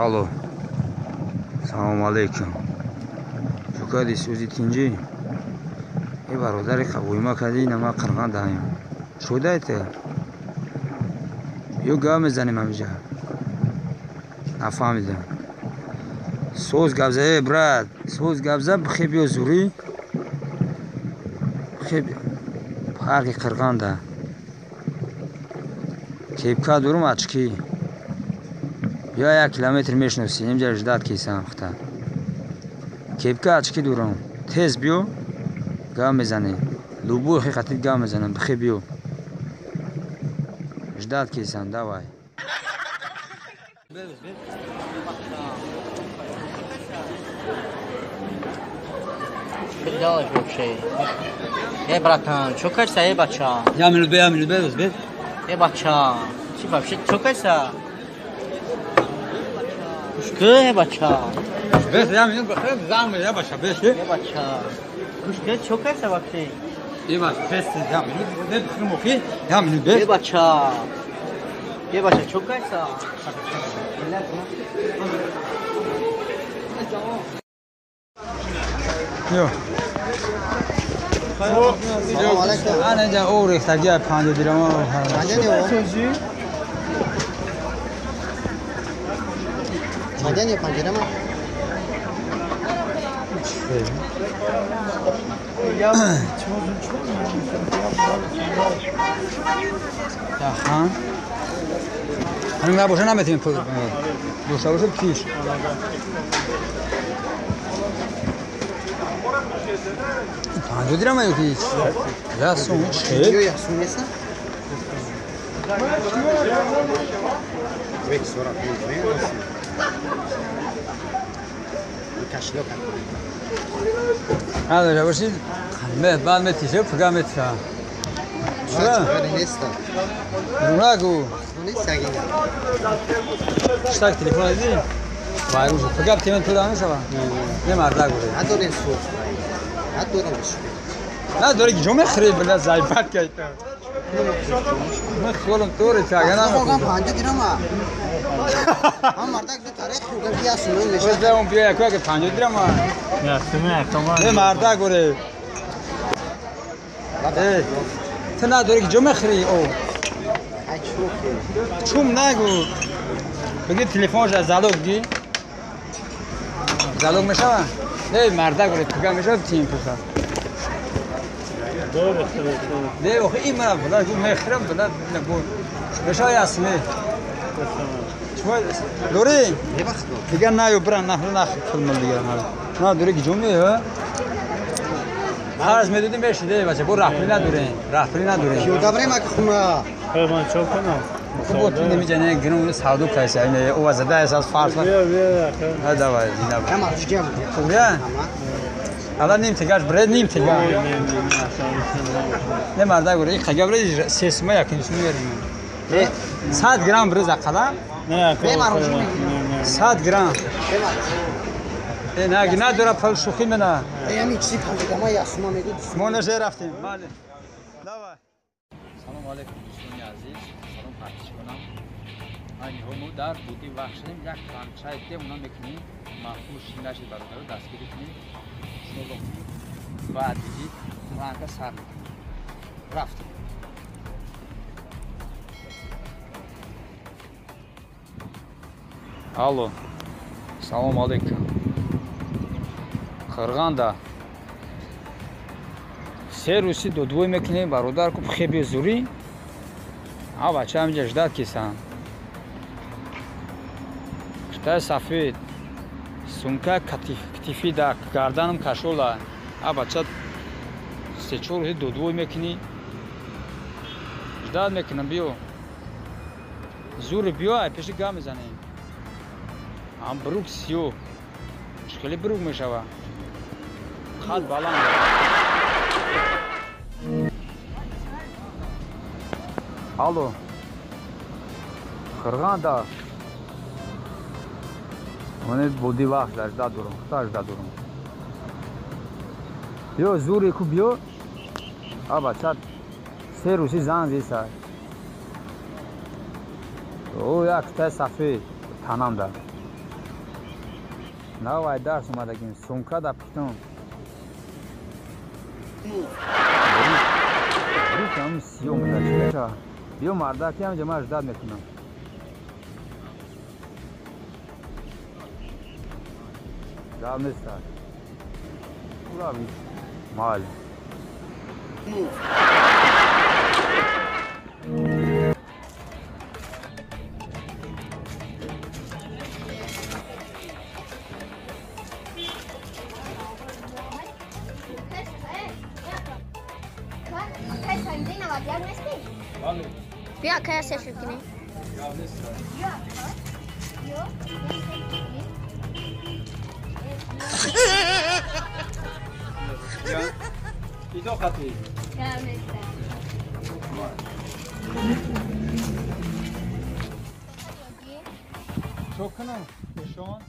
Алло. Салом алейкум. Чукади сӯзи тинҷӣ. Е бародари қабулима кади нама қирған даҳем. Шудайте. Ё гап мезанем ҳамиҷа. Нафаҳмидам. Соз гап за, брат. Соз гап за бихеб ё зурӣ. Бихеб парқи қирған да. Кепка дурум ачки. Бия 1 километр мешноси. Имҷа ждат кисам хта. Кепка ачки дурум. Тез биё. Гап мезанем. Лубу ҳақиқати гап мезанем. Бихеб биё. Ждат кисам, давай. Что делаешь вообще? Братан, чокаешься, бача? Я минут бевз, бев. Бача, чи вообще чокаешься? Кушка, бача? Бев, я минут бев, зам, я бача, бев. Бача, кушка, чокаешься вообще? Бев, бев, я минут бев, хмофи, я минут бев. Бача, чокаешься? Yo. Ana ja ore xaja 50 dirham. Madani 5 dirham. Aha. Hangi boşa nametim? Boşa piş. Hangi dirama yok hiç? Ya sonuç. Ya sunmesa? Vek sonra koyayım. Kaşlo kan. Hadi ya başı. Ben بعد ما تيجي فقام تفا. شو؟ روناقو. اشتاق تليفون دي. وایروز فقام تیمن تو دانش با. نه مردا گوره. ندارن سو. ندارن سو. نه داره که جمعه خرید بله زایفت که ایتا. من خیالم طوره چاگه نه. فقام 5 درهم. هم مردا که تاریخ خوگم بیا سنون میشه. بس اون بیا که 5 درهم. یا سنون تمام. نه مردا گوره. تو نداری که جمعه خری او چوم نگو بگی تلفنش از زلوگ گی زلوگ میشه نه مرده گوره پگه میشه تیم پسا نه اوخی این منم بلد گو میخرم بلد نگو میشه یاسمه دوری دیگه نه یو برن نه فیلم دیگه نه دوری که جمعه هرز میدونی میشیده بچه برو رفتی نداره شو دبره ما که خونه من چوب کنم خوب تو نمی‌جنی گرون سعودو کایسه اینه او زده اساس فارس نه دوای دینا اما چیکار خوبه الان نیم تگاش برد نیم تگا نه مردا گوره این خگا برد سیسما یکیش میاریم 100 گرم برز اقلا نه 100 گرم نه گنا داره پل شوخی منه یعنی چی پنجگرم یاسما میگه ما نشه رفتیم بله دوای سلام علیکم دوستان عزیز سلام پخش کنم این همو در بودی وقتیم یک فرانچایز ده اونا میکنیم محفوظ شینداشی برادر دستگیری کنیم شلوغ بعد دیدید فرانکا سر رفتیم алло салом алейкум қирғанда сервиси додвой мекунем бародар ку хеби зури а бача ҳамҷа ждат кисан штаи сафед сумка катифи да гарданам кашола а бача 3-4 рӯзи додвой мекунӣ ждат мекунам биё зури биё ай пеши гап мезанем ам брук сиё мушкили брук мешава хат баланд алло қирғанда мане буди вақт ажда дурум биё зури ку биё а бача се рӯзи зан зиса о як тай сафед танамда نه وای درس اومدگیم سونکا در پشتم بروش هم سیوم بده چه بیو مردکی هم جمعه اجداد میکنم دال نیست اولا بید مال بیا که سفر کنی ایدو خطی چو کنم نشان